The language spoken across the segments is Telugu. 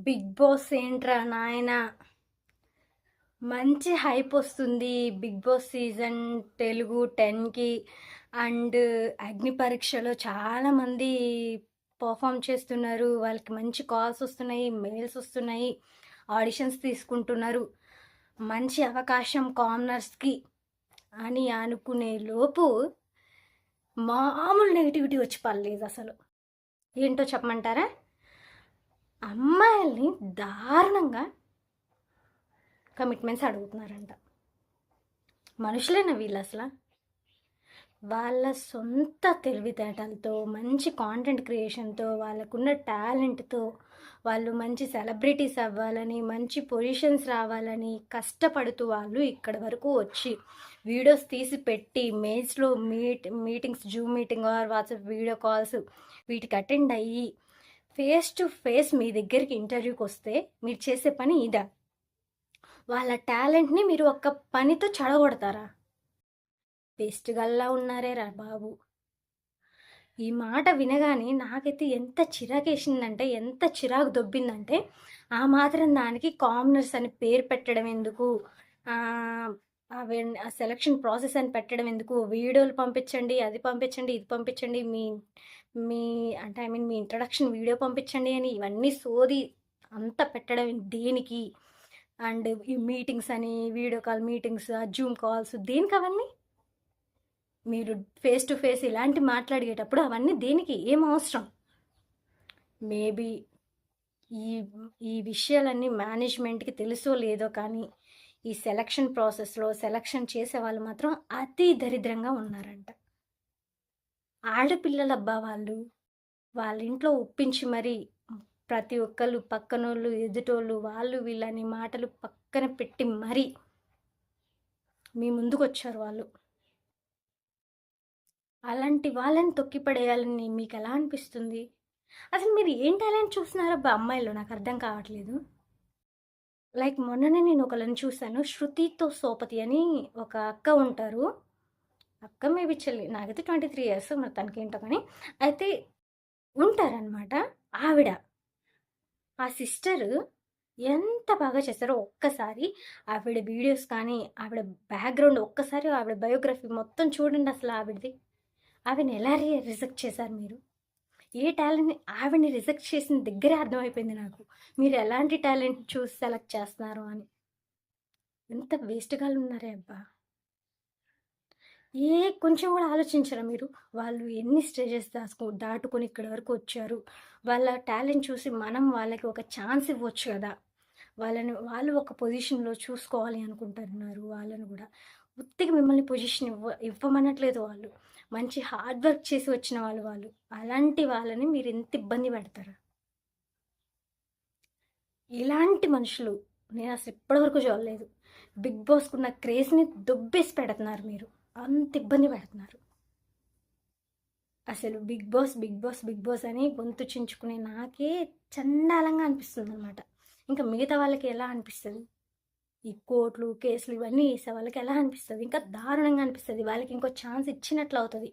బిగ్ బాస్ ఏంట్రా నాయన, మంచి హైప్ వస్తుంది. బిగ్ బాస్ సీజన్ తెలుగు 10కి. అండ్ అగ్ని పరీక్షలో చాలామంది పర్ఫామ్ చేస్తున్నారు. వాళ్ళకి మంచి కాల్స్ వస్తున్నాయి, మెయిల్స్ వస్తున్నాయి, ఆడిషన్స్ తీసుకుంటున్నారు. మంచి అవకాశం కామనర్స్కి అని అనుకునే లోపు మామూలు నెగిటివిటీ వచ్చి పడలేదు. అసలు ఏంటో చెప్పమంటారా? అమ్మాయిల్ని దారుణంగా కమిట్మెంట్స్ అడుగుతున్నారంట. మనుషులేనా వీళ్ళు అసలు? వాళ్ళ సొంత తెలివితేటలతో, మంచి కాంటెంట్ క్రియేషన్తో, వాళ్ళకున్న టాలెంట్తో వాళ్ళు మంచి సెలబ్రిటీస్ అవ్వాలని, మంచి పొజిషన్స్ రావాలని కష్టపడుతూ వాళ్ళు ఇక్కడి వరకు వచ్చి వీడియోస్ తీసి పెట్టి మెయిల్స్లో meetings, Zoom meeting or WhatsApp video calls వీటికి అటెండ్ అయ్యి ఫేస్ టు ఫేస్ మీ దగ్గరికి ఇంటర్వ్యూకి వస్తే మీరు చేసే పని ఇదా? వాళ్ళ టాలెంట్ని మీరు ఒక్క పనితో చెడగొడతారా? బెస్ట్ గల్లా ఉన్నారే రా బాబు. ఈ మాట వినగానే నాకైతే ఎంత చిరాకేసిందంటే, ఎంత చిరాకు దొబ్బిందంటే, ఆ మాత్రం దానికి కామనర్స్ అని పేరు పెట్టడం ఎందుకు, ఆ సెలక్షన్ ప్రాసెస్ అని పెట్టడం ఎందుకు, వీడియోలు పంపించండి, అది పంపించండి, ఇది పంపించండి, మీ మీ అంటే మీ ఇంట్రడక్షన్ వీడియో పంపించండి అని ఇవన్నీ సోది అంతా పెట్టడం దేనికి? అండ్ ఈ మీటింగ్స్ అని, video call meetings, Zoom calls దేనికి అవన్నీ? మీరు ఫేస్ టు ఫేస్ ఇలాంటి మాట్లాడేటప్పుడు అవన్నీ దేనికి? ఏం అవసరం? మేబీ ఈ ఈ విషయాలన్నీ మేనేజ్మెంట్కి తెలుసో లేదో కానీ ఈ సెలక్షన్ ప్రాసెస్లో సెలక్షన్ చేసే వాళ్ళు మాత్రం అతి దరిద్రంగా ఉన్నారంట. ఆడపిల్లలబ్బా వాళ్ళు, వాళ్ళ ఇంట్లో ఒప్పించి మరి ప్రతి ఒక్కళ్ళు పక్కనోళ్ళు, ఎదుటోళ్ళు, వాళ్ళు వీళ్ళని మాటలు పక్కన పెట్టి మరీ మీ ముందుకు వచ్చారు వాళ్ళు. అలాంటి వాళ్ళని తొక్కిపడేయాలని మీకు ఎలా అనిపిస్తుంది? అసలు మీరు ఏం టాలెంట్ చూస్తున్నారబ్బా అమ్మాయిలో? నాకు అర్థం కావట్లేదు. లైక్ మొన్ననే నేను ఒకళ్ళని చూశాను, శృతితో సోపతి అని ఒక అక్క ఉంటారు. అక్క మేబీ చెల్లి, నాకైతే 23 ఇయర్స్, మరి తనకేంటో కానీ అయితే ఉంటారనమాట. ఆవిడ, ఆ సిస్టర్ ఎంత బాగా చేస్తారో ఒక్కసారి ఆవిడ వీడియోస్ కానీ ఆవిడ బ్యాక్గ్రౌండ్ ఒక్కసారి ఆవిడ బయోగ్రఫీ మొత్తం చూడండి. అసలు ఆవిడది, ఆవిడని ఎలా రిజెక్ట్ చేశారు మీరు? ఏ టాలెంట్ని ఆవిడని రిజెక్ట్ చేసిన దగ్గరే అర్థమైపోయింది నాకు, మీరు ఎలాంటి టాలెంట్ చూసి సెలెక్ట్ చేస్తున్నారు అని. ఎంత వేస్ట్గా ఉన్నారే అబ్బా. ఏ కొంచెం కూడా ఆలోచించరా మీరు? వాళ్ళు ఎన్ని స్టేజెస్ దాటుకొని ఇక్కడి వరకు వచ్చారు. వాళ్ళ టాలెంట్ చూసి మనం వాళ్ళకి ఒక ఛాన్స్ ఇవ్వచ్చు కదా. వాళ్ళు ఒక పొజిషన్లో చూసుకోవాలి అనుకుంటున్నారు. వాళ్ళని కూడా ఉత్తిగా మిమ్మల్ని పొజిషన్ ఇవ్వమనట్లేదు. వాళ్ళు మంచి హార్డ్ వర్క్ చేసి వచ్చిన వాళ్ళు. అలాంటి వాళ్ళని మీరు ఎంత ఇబ్బంది పెడతారు? ఇలాంటి మనుషులు నేను అసలు ఇప్పటివరకు చూడలేదు. బిగ్ బాస్కున్న క్రేజ్ని దుబ్బేసి పెడుతున్నారు మీరు, అంత ఇబ్బంది పెడుతున్నారు. అసలు Bigg Boss Bigg Boss Bigg Boss అని గొంతు చించుకునే నాకే చండాలంగా అనిపిస్తుంది అనమాట. ఇంకా మిగతా వాళ్ళకి ఎలా అనిపిస్తుంది? ఈ కోర్టులు, కేసులు ఇవన్నీ వేసే వాళ్ళకి ఎలా అనిపిస్తుంది? ఇంకా దారుణంగా అనిపిస్తుంది. వాళ్ళకి ఇంకో ఛాన్స్ ఇచ్చినట్లు అవుతుంది.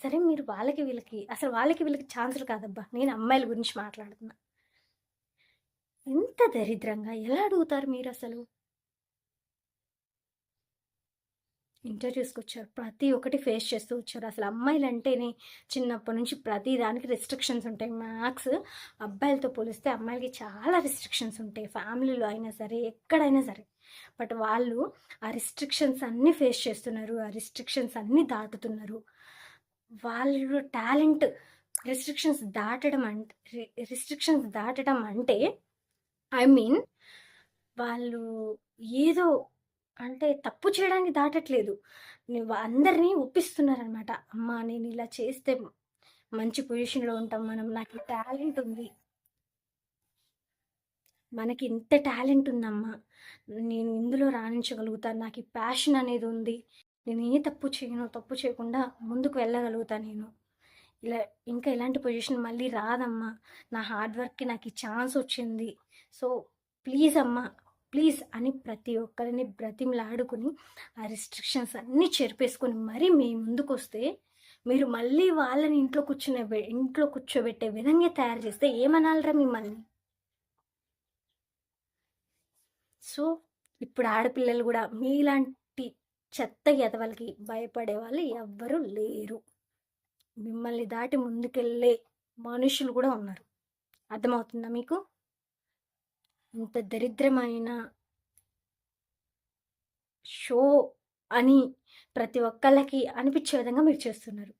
సరే, మీరు వాళ్ళకి వీళ్ళకి ఛాన్సులు కాదబ్బా, నేను అమ్మాయిల గురించి మాట్లాడుతున్నా. ఇంత దరిద్రంగా ఎలా అడుగుతారు మీరు అసలు? ఇంటర్వ్యూస్కి వచ్చారు, ప్రతి ఒక్కటి ఫేస్ చేస్తూ వచ్చారు. అసలు అమ్మాయిలు అంటేనే చిన్నప్పటి నుంచి ప్రతి దానికి రెస్ట్రిక్షన్స్ ఉంటాయి. మ్యాక్స్ అబ్బాయిలతో పోలిస్తే అమ్మాయిలకి చాలా రెస్ట్రిక్షన్స్ ఉంటాయి, ఫ్యామిలీలో అయినా సరే, ఎక్కడైనా సరే. బట్ వాళ్ళు ఆ రెస్ట్రిక్షన్స్ అన్నీ ఫేస్ చేస్తున్నారు, ఆ రెస్ట్రిక్షన్స్ అన్నీ దాటుతున్నారు. వాళ్ళు టాలెంట్ రెస్ట్రిక్షన్స్ దాటడం అంటే ఐ మీన్ వాళ్ళు ఏదో అంటే తప్పు చేయడానికి దాటట్లేదు, నువ్వు అందరినీ ఒప్పిస్తున్నారనమాట. అమ్మ, నేను ఇలా చేస్తే మంచి పొజిషన్లో ఉంటాం మనం, నాకు ఈ టాలెంట్ ఉంది, మనకి ఇంత టాలెంట్ ఉందమ్మా, నేను ఇందులో రాణించగలుగుతాను, నాకు ఈ ప్యాషన్ అనేది ఉంది, నేను ఏ తప్పు చేయకుండా ముందుకు వెళ్ళగలుగుతాను నేను, ఇలా ఇంకా ఇలాంటి పొజిషన్ మళ్ళీ రాదమ్మా, నా హార్డ్ వర్క్కి నాకు ఈ ఛాన్స్ వచ్చింది, సో ప్లీజ్ అమ్మా ప్లీజ్ అని ప్రతి ఒక్కరిని బ్రతిమలాడుకుని ఆ రిస్ట్రిక్షన్స్ అన్నీ చెరిపేసుకొని మరీ మీ ముందుకు వస్తే, మీరు మళ్ళీ వాళ్ళని ఇంట్లో కూర్చోబెట్టే విధంగా తయారు చేస్తే ఏమనాలరా మిమ్మల్ని? సో, ఇప్పుడు ఆడపిల్లలు గూడా మీలాంటి చెత్త ఎదవలకి భయపడే వాళ్ళు ఎవ్వరు లేరు. మిమ్మల్ని దాటి ముందుకెళ్ళే మనుషులు గూడా ఉన్నారు. అర్థమవుతుందా మీకు? ఇంత దరిద్రమైన షో అని ప్రతి ఒక్కళ్ళకి అనిపించే విధంగా మీరు చేస్తున్నారు.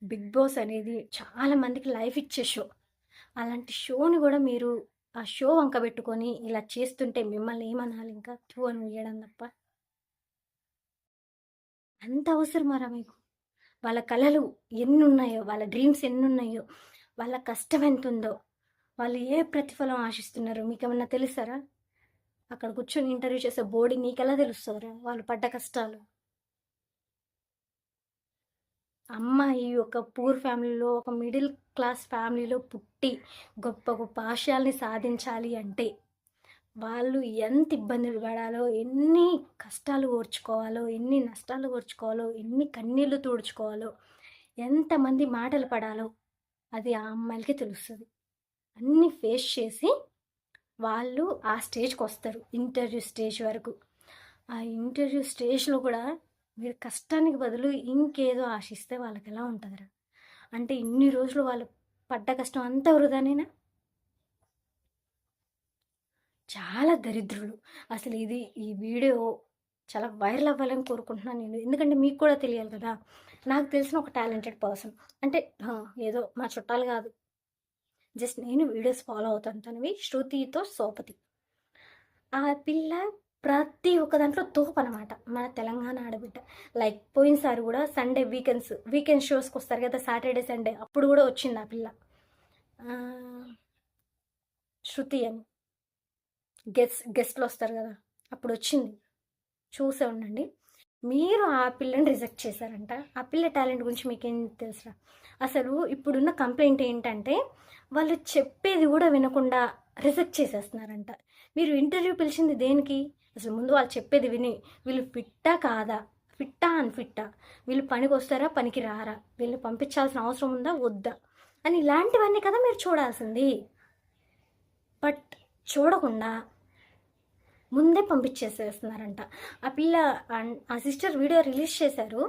బిగ్ బాస్ అనేది చాలా మందికి లైఫ్ ఇచ్చే షో. అలాంటి షోని కూడా మీరు ఆ షో వంక పెట్టుకొని ఇలా చేస్తుంటే మిమ్మల్ని ఏమనాలి ఇంకా? థూ అని వేయడం తప్ప. అంత అవసరమారా మీకు? వాళ్ళ కళలు ఎన్నున్నాయో, వాళ్ళ డ్రీమ్స్ ఎన్నున్నాయో, వాళ్ళ కష్టం ఎంతుందో, వాళ్ళు ఏ ప్రతిఫలం ఆశిస్తున్నారో మీకేమన్నా తెలుసారా? అక్కడ కూర్చొని ఇంటర్వ్యూ చేసే బోర్డు నీకెలా తెలుస్తుందిరా వాళ్ళు పడ్డ కష్టాలు? అమ్మాయి ఒక పూర్ ఫ్యామిలీలో, ఒక మిడిల్ క్లాస్ ఫ్యామిలీలో పుట్టి గొప్ప గొప్ప ఆశయాల్ని సాధించాలి అంటే వాళ్ళు ఎంత ఇబ్బందులు పడాలో, ఎన్ని కష్టాలు ఓర్చుకోవాలో, ఎన్ని నష్టాలు ఓర్చుకోవాలో, ఎన్ని కన్నీళ్లు తుడుచుకోవాలో, ఎంతమంది మాటలు పడాలో అది ఆ అమ్మాయిలకి తెలుస్తుంది. అన్నీ ఫేస్ చేసి వాళ్ళు ఆ స్టేజ్కి వస్తారు, ఇంటర్వ్యూ స్టేజ్ వరకు. ఆ ఇంటర్వ్యూ స్టేజ్లో కూడా మీరు కష్టానికి బదులు ఇంకేదో ఆశిస్తే వాళ్ళకి ఎలా ఉంటుందిరా? అంటే ఇన్ని రోజులు వాళ్ళు పడ్డ కష్టం అంతా వృధానేనా? చాలా దరిద్రులు. అసలు ఈ వీడియో చాలా వైరల్ అవ్వాలని కోరుకుంటున్నాను నేను. ఎందుకంటే మీకు కూడా తెలియాలి కదా! నాకు తెలిసిన ఒక టాలెంటెడ్ పర్సన్. అంటే ఏదో మా చుట్టాలు కాదు. జస్ట్ నేను వీడియోస్ ఫాలో అవుతాను తనవి. శృతితో సోపతి. ఆ పిల్ల ప్రతి ఒక్క దాంట్లో తోపనమాట. మన తెలంగాణ ఆడబిడ్డ. లైక్ పోయినసారి కూడా సండే వీకెండ్ షోస్కి వస్తారు కదా, సాటర్డే సండే. అప్పుడు కూడా వచ్చింది ఆ పిల్ల, శృతి అని. గెస్ట్లు వస్తారు కదా, అప్పుడు వచ్చింది. చూసే ఉండండి. మీరు ఆ పిల్లని రిజెక్ట్ చేశారంట. ఆ పిల్ల టాలెంట్ గురించి మీకేం తెలుసురా? అసలు ఇప్పుడున్న కంప్లైంట్ ఏంటంటే వాళ్ళు చెప్పేది కూడా వినకుండా రిజెక్ట్ చేసేస్తున్నారంట. మీరు ఇంటర్వ్యూ పిలిచింది దేనికి? అసలు ముందు వాళ్ళు చెప్పేది విని వీళ్ళు ఫిట్టా కాదా, ఫిట్టా అన్ఫిట్టా, వీళ్ళు పనికి వస్తారా పనికి రారా, వీళ్ళని పంపించాల్సిన అవసరం ఉందా వద్దా అని ఇలాంటివన్నీ కదా మీరు చూడాల్సింది. బట్ చూడకుండా ముందే పంపించేసేస్తున్నారంట. ఆ పిల్ల ఆ సిస్టర్ వీడియో రిలీజ్ చేశారు.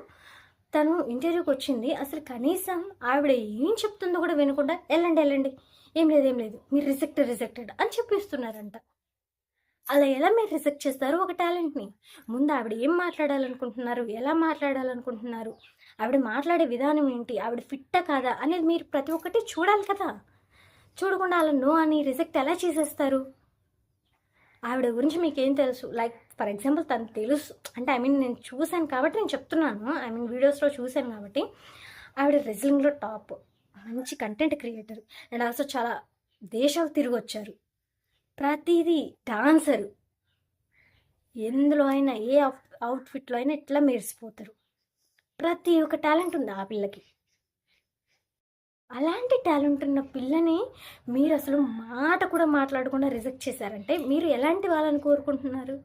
తను ఇంటర్వ్యూకి వచ్చింది. అసలు కనీసం ఆవిడ ఏం చెప్తుందో కూడా వినకుండా వెళ్ళండి ఏం లేదు మీరు రిజెక్టెడ్ అని చెప్పిస్తున్నారంట. అలా ఎలా మీరు రిజెక్ట్ చేస్తారు ఒక టాలెంట్ని? ముందు ఆవిడ ఏం మాట్లాడాలనుకుంటున్నారు, ఎలా మాట్లాడాలనుకుంటున్నారు, ఆవిడ మాట్లాడే విధానం ఏంటి, ఆవిడ ఫిట్టా కాదా అనేది మీరు ప్రతి ఒక్కటి చూడాలి కదా. చూడకుండా అలా నో అని రిజెక్ట్ ఎలా చేసేస్తారు? ఆవిడ గురించి మీకేం తెలుసు? లైక్ ఫర్ ఎగ్జాంపుల్ తను తెలుసు అంటే నేను చూశాను కాబట్టి నేను చెప్తున్నాను. వీడియోస్లో చూశాను కాబట్టి. ఆవిడ రెజ్లింగ్లో టాప్, మంచి కంటెంట్ క్రియేటర్, అండ్ ఆల్సో చాలా దేశాలు తిరిగి వచ్చారు. ప్రతిదీ డాన్సరు, ఎందులో అయినా ఏ అవుట్ఫిట్లో అయినా ఇట్లా మెరిసిపోతారు. ప్రతి ఒక్క టాలెంట్ ఉంది ఆ పిల్లకి. అలాంటి టాలెంట్ ఉన్న పిల్లని మీరు అసలు మాట కూడా మాట్లాడకుండా రిజెక్ట్ చేశారంటే మీరు ఎలాంటి వాళ్ళని కోరుకుంటున్నారు?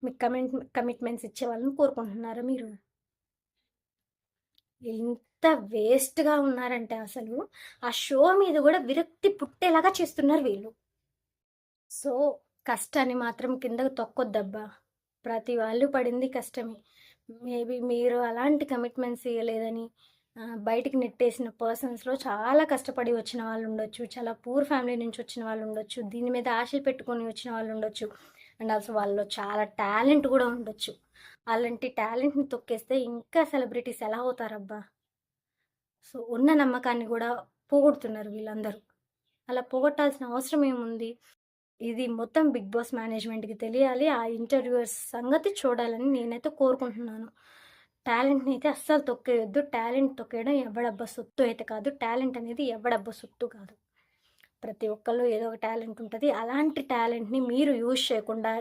మీకు కమిట్మెంట్స్ ఇచ్చే వాళ్ళని కోరుకుంటున్నారా మీరు? ఎంత వేస్ట్గా ఉన్నారంటే అసలు ఆ షో మీద కూడా విరక్తి పుట్టేలాగా చేస్తున్నారు వీళ్ళు. సో కష్టాన్ని మాత్రం కిందకు తొక్కొద్దబ్బా. ప్రతి వాళ్ళు పడింది కష్టమే. మేబీ మీరు అలాంటి కమిట్మెంట్స్ ఇవ్వలేదని బయటికి నెట్టేసిన పర్సన్స్లో చాలా కష్టపడి వచ్చిన వాళ్ళు ఉండొచ్చు, చాలా పూర్ ఫ్యామిలీ నుంచి వచ్చిన వాళ్ళు ఉండొచ్చు, దీని మీద ఆశలు పెట్టుకొని వచ్చిన వాళ్ళు ఉండొచ్చు, అండ్ ఆల్సో వాళ్ళలో చాలా టాలెంట్ కూడా ఉండొచ్చు. అలాంటి టాలెంట్ని తొక్కేస్తే ఇంకా సెలబ్రిటీస్ ఎలా అవుతారబ్బా? సో ఉన్న నమ్మకాన్ని కూడా పోగొడుతున్నారు వీళ్ళందరూ. అలా పోగొట్టాల్సిన అవసరం ఏముంది? ఇది మొత్తం బిగ్ బాస్ మేనేజ్మెంట్కి తెలియాలి. ఆ ఇంటర్వ్యూవర్స్ సంగతి చూడాలని నేనైతే కోరుకుంటున్నాను. టాలెంట్ని అయితే అస్సలు తొక్కేయొద్దు. టాలెంట్ తొక్కేయడం ఎవడబ్బా సొత్తు అయితే కాదు. టాలెంట్ అనేది ఎవడబ్బా సొత్తు కాదు. ప్రతి ఒక్కళ్ళు ఏదో ఒక టాలెంట్ ఉంటుంది. అలాంటి టాలెంట్ని మీరు యూజ్ చేయకుండా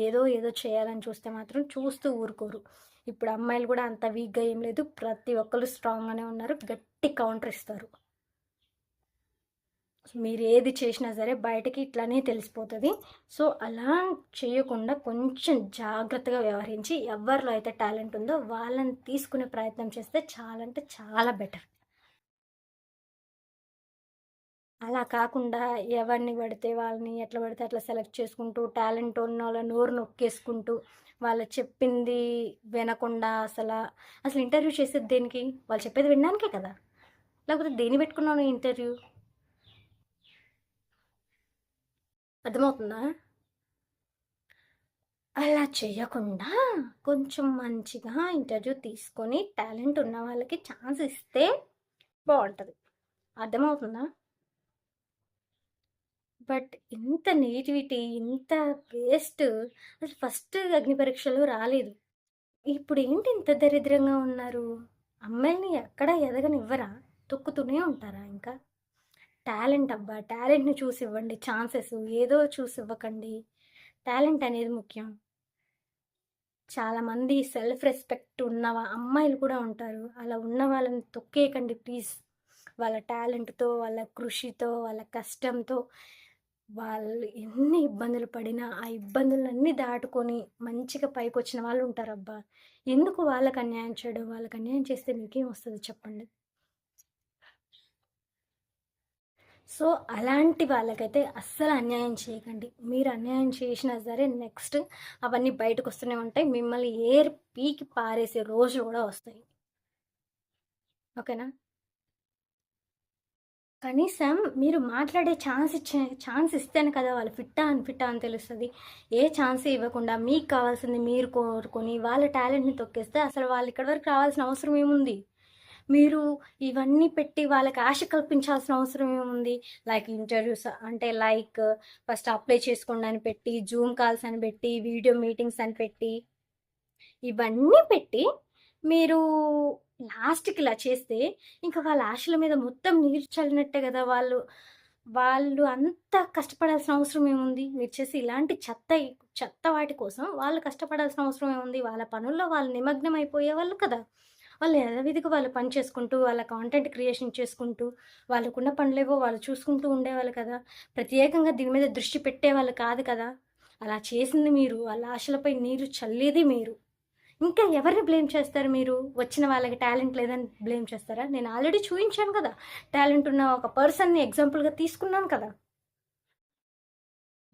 ఏదో చేయాలని చూస్తే మాత్రం చూస్తూ ఊరుకోరు. ఇప్పుడు అమ్మాయిలు కూడా అంత వీక్గా ఏం లేదు. ప్రతి ఒక్కళ్ళు స్ట్రాంగ్గానే ఉన్నారు. గట్టి కౌంటర్ ఇస్తారు. మీరు ఏది చేసినా సరే బయటకి ఇట్లానే తెలిసిపోతుంది. సో అలా చేయకుండా కొంచెం జాగ్రత్తగా వ్యవహరించి ఎవరిలో అయితే టాలెంట్ ఉందో వాళ్ళని తీసుకునే ప్రయత్నం చేస్తే చాలా అంటే చాలా బెటర్. అలా కాకుండా ఎవరిని పడితే వాళ్ళని ఎట్లా పడితే అట్లా సెలెక్ట్ చేసుకుంటూ, టాలెంట్ ఉన్నోళ్ళ నోరు నొక్కేసుకుంటూ, వాళ్ళు చెప్పింది వినకుండా అసలు ఇంటర్వ్యూ చేసేది దేనికి? వాళ్ళు చెప్పేది వినడానికే కదా! లేకపోతే దేన్ని పెట్టుకున్నావు నువ్వు ఇంటర్వ్యూ? అర్థమవుతుందా? అలా చేయకుండా కొంచెం మంచిగా ఇంటర్వ్యూ తీసుకొని టాలెంట్ ఉన్న వాళ్ళకి ఛాన్స్ ఇస్తే బాగుంటుంది. అర్థమవుతుందా? బట్ ఇంత నెగిటివిటీ, ఇంత వేస్ట్ అసలు ఫస్ట్ అగ్ని పరీక్షలో రాలేదు. ఇప్పుడు ఏంటి ఇంత దరిద్రంగా ఉన్నారు? అమ్మాయిని ఎక్కడ ఎదగనివ్వరా? తొక్కుతూనే ఉంటారా ఇంకా? టాలెంట్ అబ్బా, టాలెంట్ని చూసి ఇవ్వండి ఛాన్సెస్, ఏదో చూసి ఇవ్వకండి. టాలెంట్ అనేది ముఖ్యం. చాలామంది సెల్ఫ్ రెస్పెక్ట్ ఉన్న అమ్మాయిలు కూడా ఉంటారు. అలా ఉన్న వాళ్ళని తొక్కేయకండి ప్లీజ్. వాళ్ళ టాలెంట్తో, వాళ్ళ కృషితో, వాళ్ళ కష్టంతో వాళ్ళు ఎన్ని ఇబ్బందులు పడినా ఆ ఇబ్బందులన్నీ దాటుకొని మంచిగా పైకొచ్చిన వాళ్ళు ఉంటారబ్బా. ఎందుకు వాళ్ళకి అన్యాయం చేయడం? వాళ్ళకి అన్యాయం చేస్తే మీకేం వస్తుంది చెప్పండి? సో అలాంటి వాళ్ళకైతే అస్సలు అన్యాయం చేయకండి. మీరు అన్యాయం చేసినా సరే నెక్స్ట్ అవన్నీ బయటకు వస్తూనే ఉంటాయి. మిమ్మల్ని ఏర్ పీకి పారేసే రోజులు కూడా వస్తాయి. ఓకేనా? కనీసం మీరు మాట్లాడే ఛాన్స్ ఇస్తేనే కదా వాళ్ళు ఫిట్టా అని తెలుస్తుంది. ఏ ఛాన్స్ ఇవ్వకుండా మీకు కావాల్సింది మీరు కోరుకొని వాళ్ళ టాలెంట్ని తొక్కేస్తే అసలు వాళ్ళు ఇక్కడి వరకు రావాల్సిన అవసరం ఏముంది? మీరు ఇవన్నీ పెట్టి వాళ్ళకి ఆశ కల్పించాల్సిన అవసరం ఏముంది? ఇంటర్వ్యూస్ అంటే ఫస్ట్ అప్లై చేసుకోండి అని పెట్టి, జూమ్ కాల్స్ అని పెట్టి, వీడియో మీటింగ్స్ అని పెట్టి, ఇవన్నీ పెట్టి మీరు లాస్ట్కి ఇలా చేస్తే ఇంకా వాళ్ళ ఆశల మీద మొత్తం నీరు చల్లినట్టే కదా. వాళ్ళు అంత కష్టపడాల్సిన అవసరం ఏముంది? మీరు చేసి ఇలాంటి చెత్త వాటి కోసం వాళ్ళు కష్టపడాల్సిన అవసరం ఏముంది? వాళ్ళ పనుల్లో వాళ్ళు నిమగ్నం అయిపోయే వాళ్ళు కదా. వాళ్ళు యథావిధిగా వాళ్ళు పని చేసుకుంటూ, వాళ్ళ కాంటెంట్ క్రియేషన్ చేసుకుంటూ, వాళ్ళకున్న పనులేవో వాళ్ళు చూసుకుంటూ ఉండేవాళ్ళు కదా. ప్రత్యేకంగా దీని మీద దృష్టి పెట్టేవాళ్ళు కాదు కదా. అలా చేసింది మీరు. వాళ్ళ ఆశలపై నీరు చల్లేది మీరు. ఇంకా ఎవరిని బ్లేమ్ చేస్తారు మీరు? వచ్చిన వాళ్ళకి టాలెంట్ లేదని బ్లేమ్ చేస్తారా? నేను ఆల్రెడీ చూపించాను కదా, టాలెంట్ ఉన్న ఒక పర్సన్ని ఎగ్జాంపుల్గా తీసుకున్నాను కదా.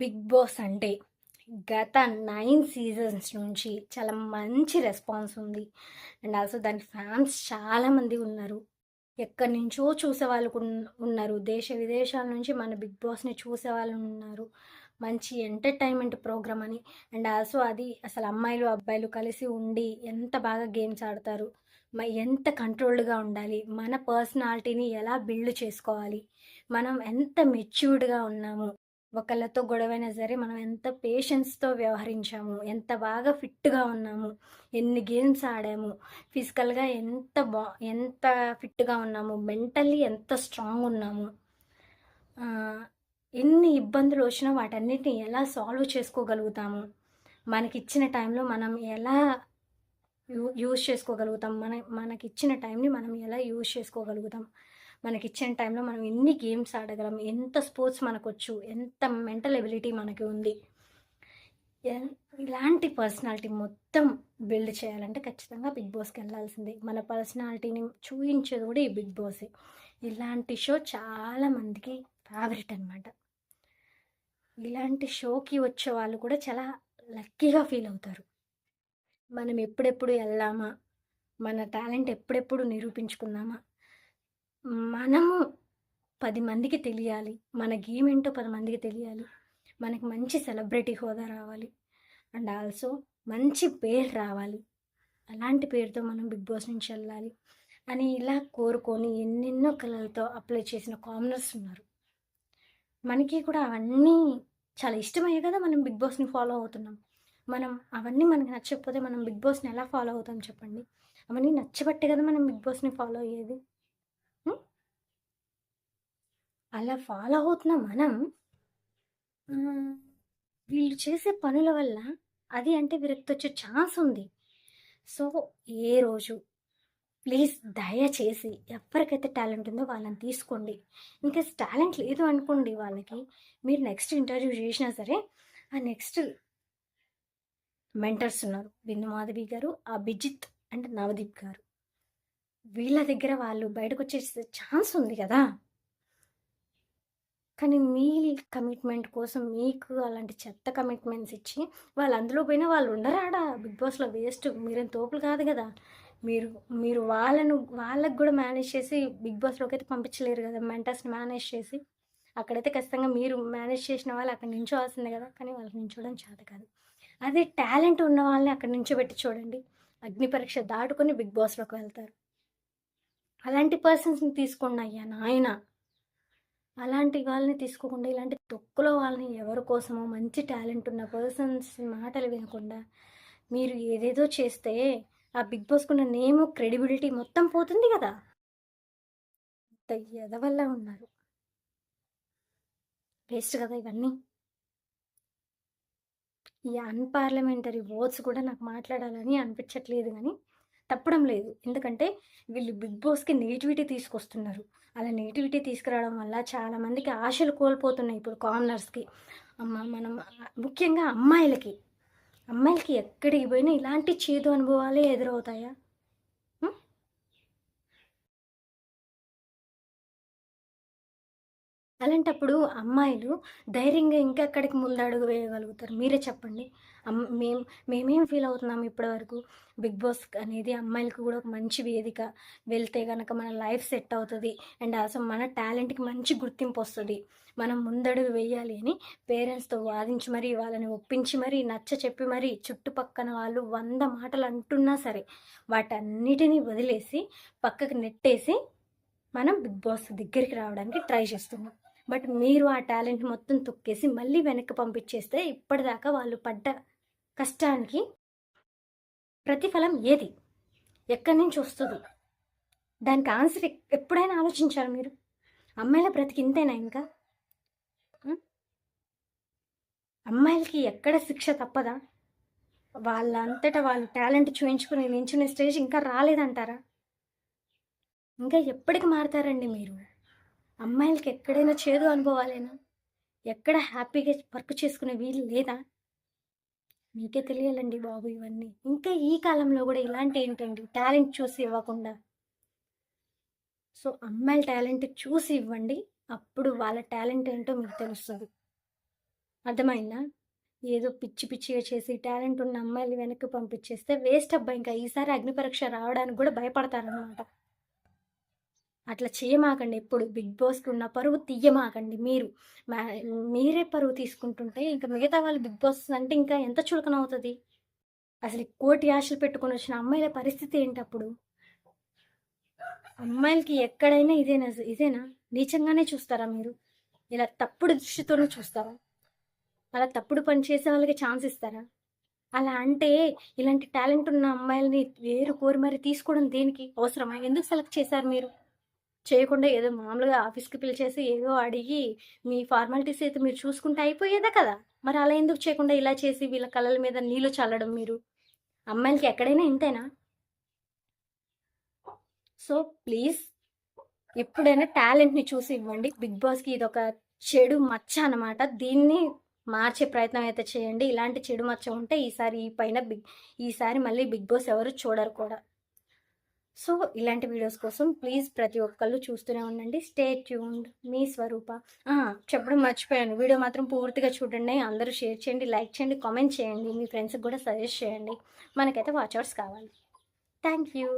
బిగ్ బాస్ అంటే గత 9 సీజన్స్ నుంచి చాలా మంచి రెస్పాన్స్ ఉంది. అండ్ ఆల్సో దాని ఫ్యాన్స్ చాలామంది ఉన్నారు. ఎక్కడి నుంచో చూసేవాళ్ళు ఉన్నారు. దేశ విదేశాల నుంచి మన బిగ్ బాస్ని చూసేవాళ్ళు ఉన్నారు. మంచి ఎంటర్టైన్మెంట్ ప్రోగ్రామ్ అని. అండ్ ఆల్సో అది అసలు అమ్మాయిలు అబ్బాయిలు కలిసి ఉండి ఎంత బాగా గేమ్స్ ఆడతారు, ఎంత కంట్రోల్డ్గా ఉండాలి, మన పర్సనాలిటీని ఎలా బిల్డ్ చేసుకోవాలి, మనం ఎంత మెచ్యూర్డ్గా ఉన్నాము, ఒకళ్ళతో గొడవైనా సరే మనం ఎంత పేషెన్స్తో వ్యవహరించాము, ఎంత బాగా ఫిట్గా ఉన్నాము, ఎన్ని గేమ్స్ ఆడాము, ఫిజికల్గా ఎంత ఫిట్గా ఉన్నాము, మెంటల్లీ ఎంత స్ట్రాంగ్ ఉన్నాము, ఎన్ని ఇబ్బందులు వచ్చినా వాటన్నిటిని ఎలా సాల్వ్ చేసుకోగలుగుతాము, మనకిచ్చిన టైంలో మనం ఎలా యూజ్ చేసుకోగలుగుతాం, మనకిచ్చిన టైంని మనం ఎలా యూజ్ చేసుకోగలుగుతాం, మనకిచ్చిన టైంలో మనం ఎన్ని గేమ్స్ ఆడగలం, ఎంత స్పోర్ట్స్ మనకొచ్చు, ఎంత మెంటల్ ఎబిలిటీ మనకి ఉంది. ఇలాంటి పర్సనాలిటీ మొత్తం బిల్డ్ చేయాలంటే ఖచ్చితంగా బిగ్ బాస్కి వెళ్ళాల్సిందే. మన పర్సనాలిటీని చూపించేది కూడా ఈ బిగ్ బాసే. ఇలాంటి షో చాలామందికి ఫేవరెట్ అనమాట. ఇలాంటి షోకి వచ్చే వాళ్ళు కూడా చాలా లక్కీగా ఫీల్ అవుతారు. మనం ఎప్పుడెప్పుడు వెళ్దామా, మన టాలెంట్ ఎప్పుడెప్పుడు నిరూపించుకుందామా, మనము 10 మందికి తెలియాలి, మన గేమ్ ఏంటో 10 మందికి తెలియాలి, మనకి మంచి సెలబ్రిటీ హోదా రావాలి, అండ్ ఆల్సో మంచి పేరు రావాలి, అలాంటి పేరుతో మనం బిగ్ బాస్ నుంచి వెళ్ళాలి అని ఇలా కోరుకొని ఎన్నెన్నో కళలతో అప్లై చేసిన కామనర్స్ ఉన్నారు. మనకి కూడా అవన్నీ చాలా ఇష్టమయ్యే కదా మనం బిగ్ బాస్ని ఫాలో అవుతున్నాం. అవన్నీ మనకి నచ్చకపోతే మనం బిగ్ బాస్ని ఎలా ఫాలో అవుతాం చెప్పండి? అవన్నీ నచ్చబట్టే కదా మనం బిగ్ బాస్ని ఫాలో అయ్యేది. అలా ఫాలో అవుతున్న మనం వీళ్ళు చేసే పనుల వల్ల అది అంటే విరక్తి వచ్చే ఛాన్స్ ఉంది. సో ఏ రోజు ప్లీజ్ దయచేసి ఎవరికైతే టాలెంట్ ఉందో వాళ్ళని తీసుకోండి. ఇంకా టాలెంట్ లేదు అనుకోండి వాళ్ళకి, మీరు నెక్స్ట్ ఇంటర్వ్యూ చేసినా సరే ఆ నెక్స్ట్ మెంటర్స్ ఉన్నారు, బిందు మాధవి గారు, అభిజిత్ అండ్ నవదీప్ గారు. వీళ్ళ దగ్గర వాళ్ళు బయటకు వచ్చే ఛాన్స్ ఉంది కదా. కానీ మీ కమిట్మెంట్ కోసం మీకు అలాంటి చెత్త కమిట్మెంట్స్ ఇచ్చి వాళ్ళు అందులో పోయినా వాళ్ళు ఉండరాడా బిగ్ బాస్లో వేస్ట్. మీరేం తోపులు కాదు కదా. మీరు మీరు వాళ్ళకు కూడా మేనేజ్ చేసి బిగ్ బాస్లోకి అయితే పంపించలేరు కదా. మెంటర్స్ని మేనేజ్ చేసి అక్కడైతే ఖచ్చితంగా మీరు మేనేజ్ చేసిన వాళ్ళు అక్కడ నించోవాల్సిందే కదా. కానీ వాళ్ళకి నించోవడం చేత కాదు. అదే టాలెంట్ ఉన్న వాళ్ళని అక్కడ నించోబెట్టి చూడండి, అగ్ని పరీక్ష దాటుకొని బిగ్ బాస్లోకి వెళ్తారు. అలాంటి పర్సన్స్ని తీసుకోండి అయ్యా నాయన. అలాంటి వాళ్ళని తీసుకోకుండా ఇలాంటి తొక్కులో వాళ్ళని ఎవరి కోసమో మంచి టాలెంట్ ఉన్న పర్సన్స్ మాటలు వినకుండా మీరు ఏదేదో చేస్తే ఆ బిగ్ బాస్కున్న నేమ్ క్రెడిబిలిటీ మొత్తం పోతుంది కదా. ఎదవల్ల ఉన్నారు, వేస్ట్ కదా ఇవన్నీ. ఈ అన్పార్లమెంటరీ వర్డ్స్ కూడా నాకు మాట్లాడాలని అనిపించట్లేదు, కానీ తప్పడం లేదు. ఎందుకంటే వీళ్ళు బిగ్ బాస్కి నెగిటివిటీ తీసుకొస్తున్నారు. అలా నెగిటివిటీ తీసుకురావడం వల్ల చాలామందికి ఆశలు కోల్పోతున్నాయి ఇప్పుడు కామనర్స్కి. మనం ముఖ్యంగా అమ్మాయిలకి ఎక్కడికి పోయినా ఇలాంటి చేదు అనుభవాలే ఎదురవుతాయా? అలాంటప్పుడు అమ్మాయిలు ధైర్యంగా ఇంకెక్కడికి ముందడుగు వేయగలుగుతారు? మీరే చెప్పండి. మేమేం ఫీల్ అవుతున్నాం ఇప్పటివరకు? బిగ్ బాస్ అనేది అమ్మాయిలకు కూడా ఒక మంచి వేదిక. వెళ్తే కనుక మన లైఫ్ సెట్ అవుతుంది అండ్ అసలు మన టాలెంట్కి మంచి గుర్తింపు వస్తుంది. మనం ముందడుగు వేయాలి అని పేరెంట్స్తో వాదించి మరీ వాళ్ళని ఒప్పించి మరీ నచ్చ చెప్పి మరీ చుట్టుపక్కన వాళ్ళు 100 మాటలు అంటున్నా సరే వాటన్నిటినీ వదిలేసి పక్కకు నెట్టేసి మనం బిగ్ బాస్ దగ్గరికి రావడానికి ట్రై చేస్తున్నాం. బట్ మీరు ఆ టాలెంట్ మొత్తం తొక్కేసి మళ్ళీ వెనక్కి పంపించేస్తే ఇప్పటిదాకా వాళ్ళు పడ్డ కష్టానికి ప్రతిఫలం ఏది, ఎక్కడి నుంచి వస్తుంది? దానికి ఆన్సర్ ఎప్పుడైనా ఆలోచించారు మీరు? అమ్మాయిల బ్రతికి ఇంతేనా? ఇంకా అమ్మాయిలకి ఎక్కడ శిక్ష తప్పదా? వాళ్ళంతటా వాళ్ళు టాలెంట్ చూయించుకుని నించునే స్టేజ్ ఇంకా రాలేదంటారా? ఇంకా ఎప్పటికి మారుతారండి మీరు? అమ్మాయిలకి ఎక్కడైనా చేదు అనుభవాలేనా? ఎక్కడ హ్యాపీగా వర్క్ చేసుకునే వీలు లేదా? మీకే తెలియాలండి బాబు ఇవన్నీ. ఇంకా ఈ కాలంలో కూడా ఇలాంటి ఏంటండి టాలెంట్ చూసి ఇవ్వకుండా. సో అమ్మాయిల టాలెంట్ చూసి ఇవ్వండి, అప్పుడు వాళ్ళ టాలెంట్ ఏంటో మీకు తెలుస్తుంది. అర్థమైందా? ఏదో పిచ్చి పిచ్చిగా చేసి టాలెంట్ ఉన్న అమ్మాయిలు వెనక్కి పంపించేస్తే వేస్ట్ అబ్బా. ఇంకా ఈసారి అగ్ని పరీక్ష రావడానికి కూడా భయపడతారనమాట. అట్లా చేయమాకండి. ఎప్పుడు బిగ్ బాస్కి ఉన్న పరువు తీయమాకండి. మీరే పరువు తీసుకుంటుంటే ఇంకా మిగతా వాళ్ళు బిగ్ బాస్ అంటే ఇంకా ఎంత చులకన అవుతుంది? అసలు కోటి ఆశలు పెట్టుకొని వచ్చిన అమ్మాయిల పరిస్థితి ఏంటప్పుడు? అమ్మాయిలకి ఎక్కడైనా ఇదేనా నీచంగానే చూస్తారా మీరు? ఇలా తప్పుడు దృష్టితోనే చూస్తారా? అలా తప్పుడు పని చేసే వాళ్ళకి ఛాన్స్ ఇస్తారా? అలా అంటే ఇలాంటి టాలెంట్ ఉన్న అమ్మాయిలని వేరు కోరి మరి తీసుకోవడం దేనికి? అవసరమా? ఎందుకు సెలెక్ట్ చేశారు మీరు? చేయకుండా ఏదో మామూలుగా ఆఫీస్కి పిలిచేసి ఏదో అడిగి మీ ఫార్మాలిటీస్ అయితే మీరు చూసుకుంటే అయిపోయేదే కదా. మరి అలా ఎందుకు చేయకుండా ఇలా చేసి వీళ్ళ కళ్ళల మీద నీళ్ళు చల్లడం? మీరు అమ్మాయిలకి ఎక్కడైనా ఇంతేనా? సో ప్లీజ్ ఎప్పుడైనా టాలెంట్ని చూసి ఇవ్వండి. బిగ్ బాస్కి ఇది ఒక చెడు మచ్చ అనమాట. దీన్ని మార్చే ప్రయత్నం అయితే చేయండి. ఇలాంటి చెడు మచ్చ ఉంటే ఈసారి మళ్ళీ బిగ్ బాస్ ఎవరు చూడరు కూడా. సో ఇలాంటి వీడియోస్ కోసం ప్లీజ్ ప్రతి ఒక్కళ్ళు చూస్తూనే ఉండండి. Stay tuned. మీ స్వరూప. చెప్పడం మర్చిపోయాను, వీడియో మాత్రం పూర్తిగా చూడండి. అందరూ షేర్ చేయండి, లైక్ చేయండి, కామెంట్ చేయండి, మీ ఫ్రెండ్స్కి కూడా సజెస్ట్ చేయండి. మనకైతే వాచ్ అవర్స్ కావాలి. Thank you.